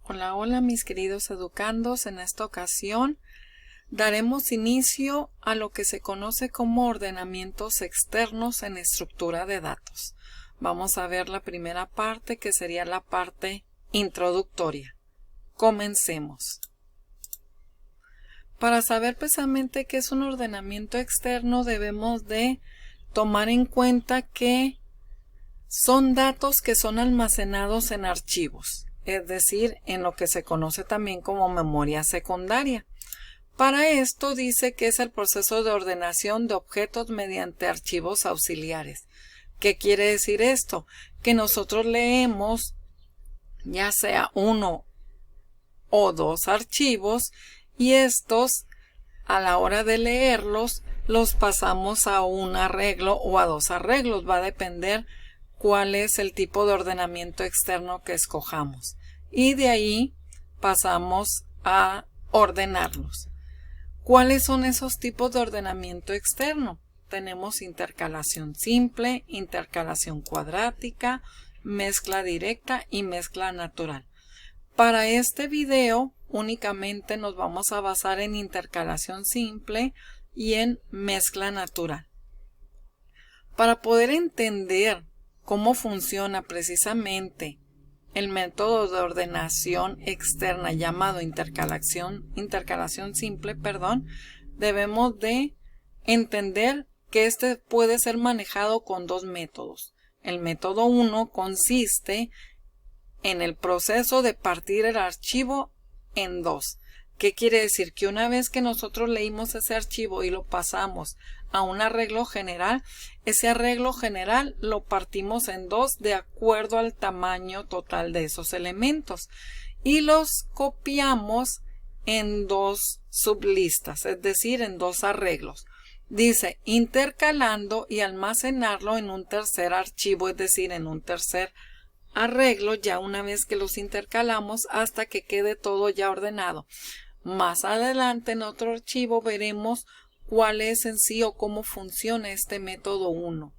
Hola, hola mis queridos educandos. En esta ocasión daremos inicio a lo que se conoce como ordenamientos externos en estructura de datos. Vamos a ver la primera parte, que sería la parte introductoria. Comencemos. Para saber precisamente qué es un ordenamiento externo, debemos de tomar en cuenta que son datos que son almacenados en archivos, es decir, en lo que se conoce también como memoria secundaria. Para esto dice que es el proceso de ordenación de objetos mediante archivos auxiliares. ¿Qué quiere decir esto? Que nosotros leemos ya sea uno o dos archivos y estos, a la hora de leerlos, los pasamos a un arreglo o a dos arreglos. Va a depender cuál es el tipo de ordenamiento externo que escojamos. Y de ahí pasamos a ordenarlos. ¿Cuáles son esos tipos de ordenamiento externo? Tenemos intercalación simple, intercalación cuadrática, mezcla directa y mezcla natural. Para este video únicamente nos vamos a basar en intercalación simple y en mezcla natural. Para poder entender cómo funciona precisamente el método de ordenación externa llamado intercalación simple, debemos de entender que este puede ser manejado con dos métodos. El método 1 consiste en el proceso de partir el archivo en dos. ¿Qué quiere decir? Que una vez que nosotros leímos ese archivo y lo pasamos a un arreglo general, ese arreglo general lo partimos en dos de acuerdo al tamaño total de esos elementos y los copiamos en dos sublistas, es decir, en dos arreglos. Dice intercalando y almacenarlo en un tercer archivo, es decir, en un tercer arreglo, ya una vez que los intercalamos hasta que quede todo ya ordenado. Más adelante en otro archivo veremos cuál es en sí o cómo funciona este método 1.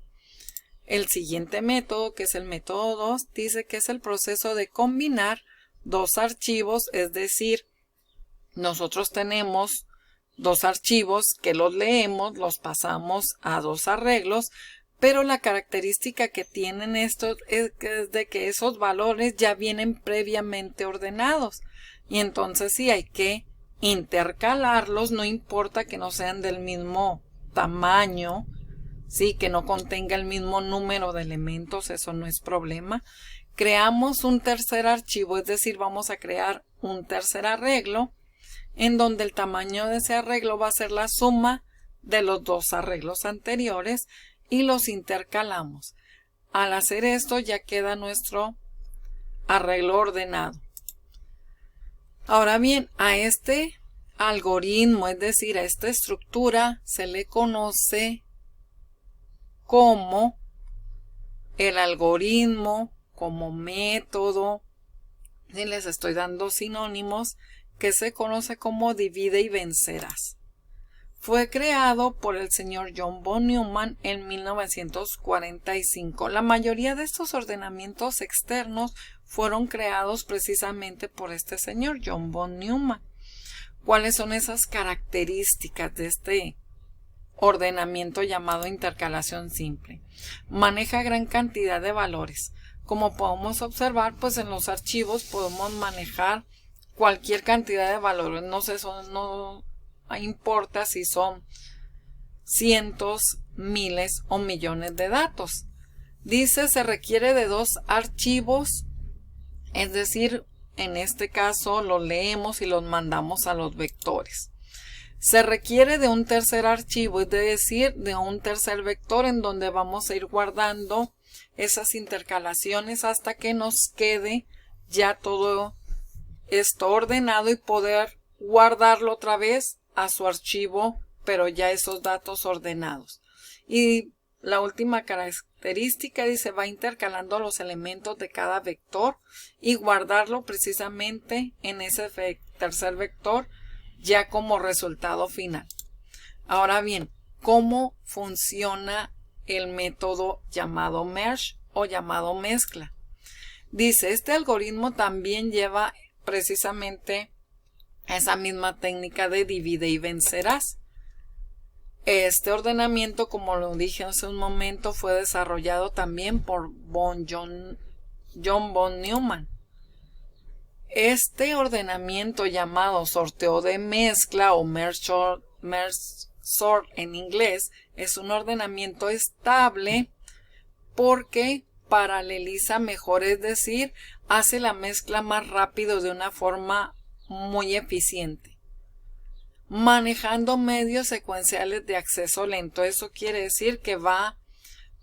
El siguiente método, que es el método 2, dice que es el proceso de combinar dos archivos, es decir, nosotros tenemos dos archivos que los leemos, los pasamos a dos arreglos, pero la característica que tienen estos es de que esos valores ya vienen previamente ordenados y entonces sí hay que intercalarlos, no importa que no sean del mismo tamaño, sí, que no contenga el mismo número de elementos, eso no es problema. Creamos un tercer archivo, es decir, vamos a crear un tercer arreglo en donde el tamaño de ese arreglo va a ser la suma de los dos arreglos anteriores y los intercalamos. Al hacer esto ya queda nuestro arreglo ordenado. Ahora bien, a este algoritmo, es decir, a esta estructura, se le conoce como el algoritmo, como método, y les estoy dando sinónimos, que se conoce como divide y vencerás. Fue creado por el señor John von Neumann en 1945. La mayoría de estos ordenamientos externos fueron creados precisamente por este señor John von Neumann. ¿Cuáles son esas características de este ordenamiento llamado intercalación simple? Maneja gran cantidad de valores. Como podemos observar, pues en los archivos podemos manejar cualquier cantidad de valores. No importa si son cientos, miles o millones de datos. Dice se requiere de dos archivos, es decir, en este caso los leemos y los mandamos a los vectores. Se requiere de un tercer archivo, es decir, de un tercer vector en donde vamos a ir guardando esas intercalaciones hasta que nos quede ya todo esto ordenado y poder guardarlo otra vez a su archivo, pero ya esos datos ordenados. Y la última característica dice va intercalando los elementos de cada vector y guardarlo precisamente en ese tercer vector ya como resultado final. Ahora bien, ¿cómo funciona el método llamado merge o llamado mezcla? Dice, este algoritmo también lleva precisamente esa misma técnica de divide y vencerás. Este ordenamiento, como lo dije hace un momento, fue desarrollado también por John von Neumann. Este ordenamiento llamado sorteo de mezcla o merge sort en inglés es un ordenamiento estable porque paraleliza mejor, es decir, hace la mezcla más rápido de una forma muy eficiente, manejando medios secuenciales de acceso lento. Eso quiere decir que va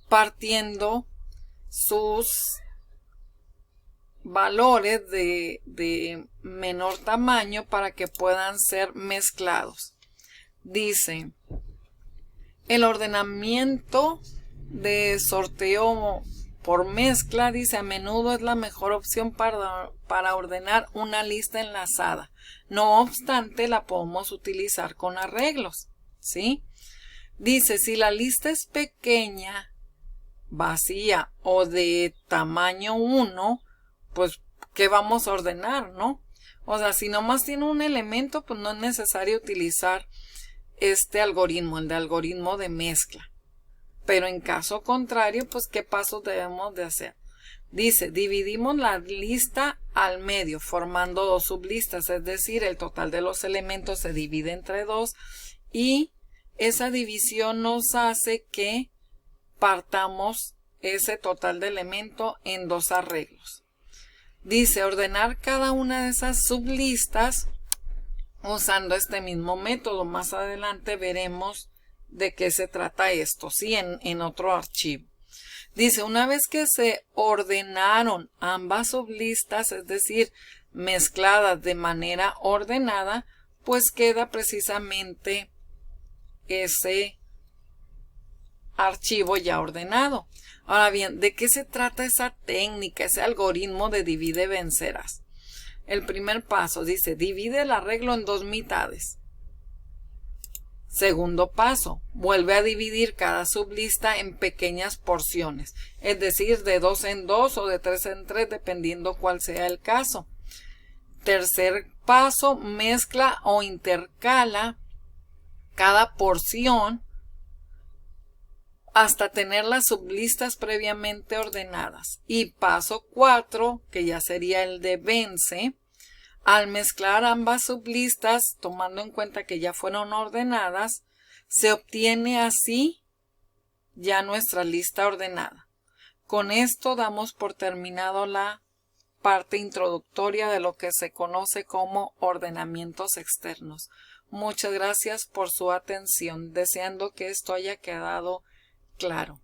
partiendo sus valores de menor tamaño para que puedan ser mezclados. Dice, el ordenamiento de sorteo por mezcla, dice, a menudo es la mejor opción para ordenar una lista enlazada. No obstante, la podemos utilizar con arreglos, ¿sí? Dice, si la lista es pequeña, vacía o de tamaño 1, pues, ¿qué vamos a ordenar, no? O sea, si nomás tiene un elemento, pues no es necesario utilizar este algoritmo, el de algoritmo de mezcla. Pero en caso contrario, pues, ¿qué pasos debemos de hacer? Dice, dividimos la lista al medio, formando dos sublistas, es decir, el total de los elementos se divide entre dos y esa división nos hace que partamos ese total de elementos en dos arreglos. Dice, ordenar cada una de esas sublistas usando este mismo método. Más adelante veremos de qué se trata esto, ¿sí? En otro archivo. Dice, una vez que se ordenaron ambas sublistas, es decir, mezcladas de manera ordenada, pues queda precisamente ese archivo ya ordenado. Ahora bien, ¿de qué se trata esa técnica, ese algoritmo de divide y vencerás? El primer paso dice, divide el arreglo en dos mitades. Segundo paso, vuelve a dividir cada sublista en pequeñas porciones, es decir, de 2 en 2 o de 3 en 3, dependiendo cuál sea el caso. Tercer paso, mezcla o intercala cada porción hasta tener las sublistas previamente ordenadas. Y paso 4, que ya sería el de vence, al mezclar ambas sublistas, tomando en cuenta que ya fueron ordenadas, se obtiene así ya nuestra lista ordenada. Con esto damos por terminado la parte introductoria de lo que se conoce como ordenamientos externos. Muchas gracias por su atención, deseando que esto haya quedado claro.